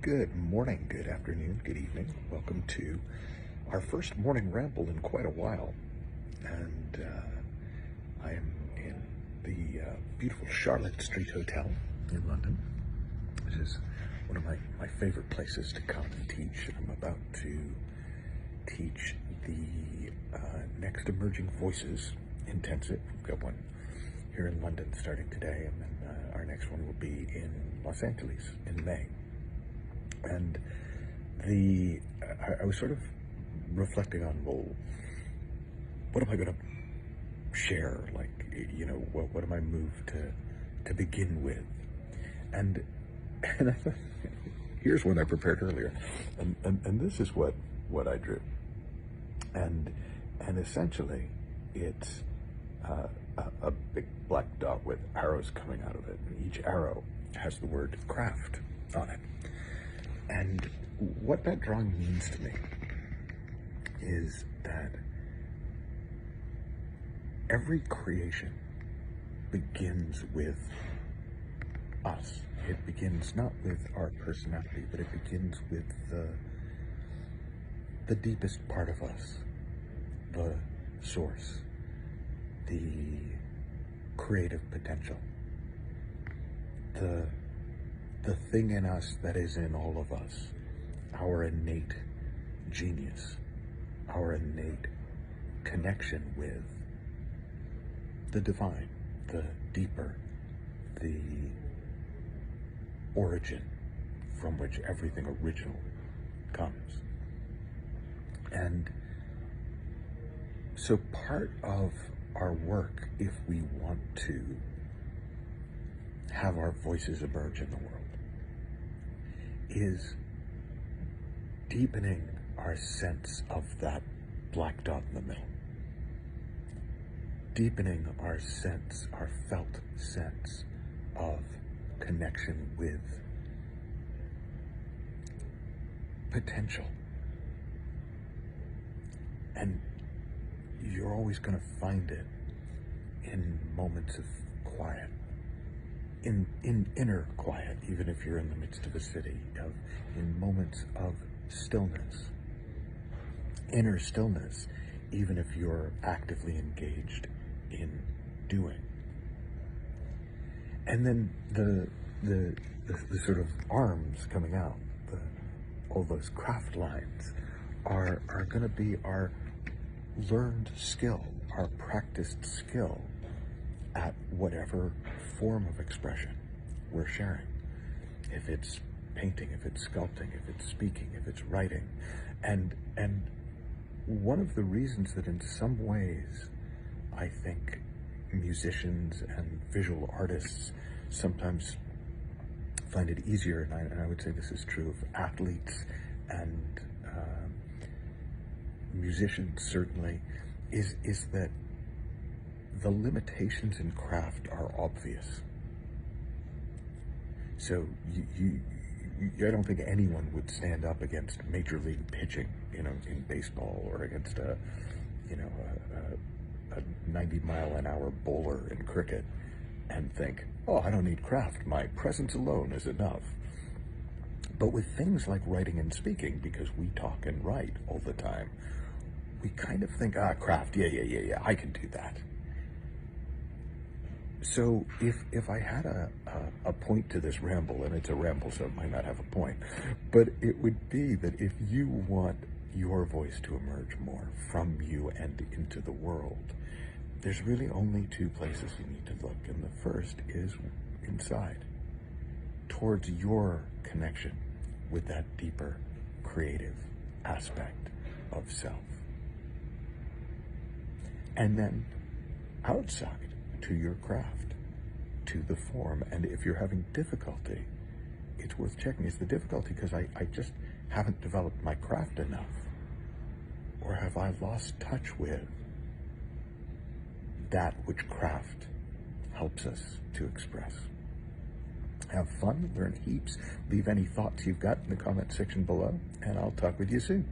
Good morning, good afternoon, good evening. Welcome to our first morning ramble in quite a while. And I am in the beautiful Charlotte Street Hotel in London, which is one of my favorite places to come and teach. I'm about to teach the next Emerging Voices intensive. We've got one here in London starting today, and then our next one will be in Los Angeles in May. And I was sort of reflecting on, well, what am I going to share? Like, what am I moved to begin with? And I thought, here's one I prepared earlier, and this is what I drew, and essentially it's a big black dot with arrows coming out of it, and each arrow has the word craft on it. And what that drawing means to me is that every creation begins with us. It begins not with our personality, but it begins with the deepest part of us, the source, the creative potential, the thing in us that is in all of us, our innate genius, our innate connection with the divine, the deeper, the origin from which everything original comes. And so part of our work, if we want to have our voices emerge in the world, is deepening our sense of that black dot in the middle. Deepening our sense, our felt sense of connection with potential. And you're always going to find it in moments of quiet. In inner quiet, even if you're in the midst of a city, in moments of stillness, inner stillness, even if you're actively engaged in doing. And then the sort of arms coming out, all those craft lines are going to be our learned skill, our practiced skill at whatever form of expression we're sharing. If it's painting, if it's sculpting, if it's speaking, if it's writing. And one of the reasons that in some ways I think musicians and visual artists sometimes find it easier, and I would say this is true of athletes and musicians certainly, is that the limitations in craft are obvious. So I don't think anyone would stand up against major league pitching, in baseball, or against a 90-mile-an-hour bowler in cricket and think, oh, I don't need craft. My presence alone is enough. But with things like writing and speaking, because we talk and write all the time, we kind of think, craft, yeah, I can do that. So if I had a point to this ramble, and it's a ramble, so it might not have a point, but it would be that if you want your voice to emerge more from you and into the world, there's really only two places you need to look. And the first is inside, towards your connection with that deeper creative aspect of self. And then outside, to your craft, to the form. And if you're having difficulty, it's worth checking. Is the difficulty because I just haven't developed my craft enough? Or have I lost touch with that which craft helps us to express? Have fun, learn heaps. Leave any thoughts you've got in the comment section below, and I'll talk with you soon.